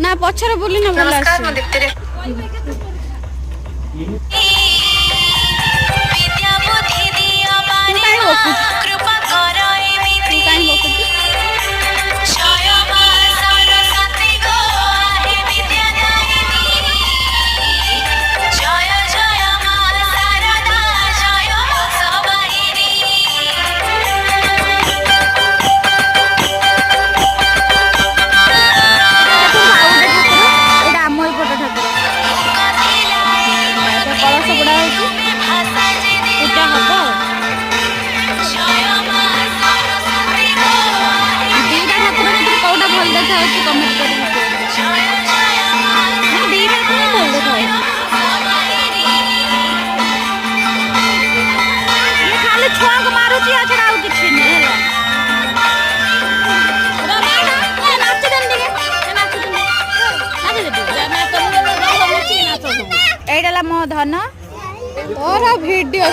ना पछरे बोली ना बोला नमस्कार मैं दीप्ति रे विद्या बुद्धि दिया बानी कृपा करो एमिति जय मां सरस्वती गो हे विद्या दायिनी जय जय मां शारदा जय सवाहिनी एडला मो धन तोर वीडियो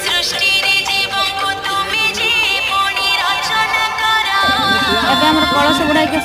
सृष्टि रे जीवन को तुमे जे पुणी रचना करा अब हमर कलश बुढ़ाई के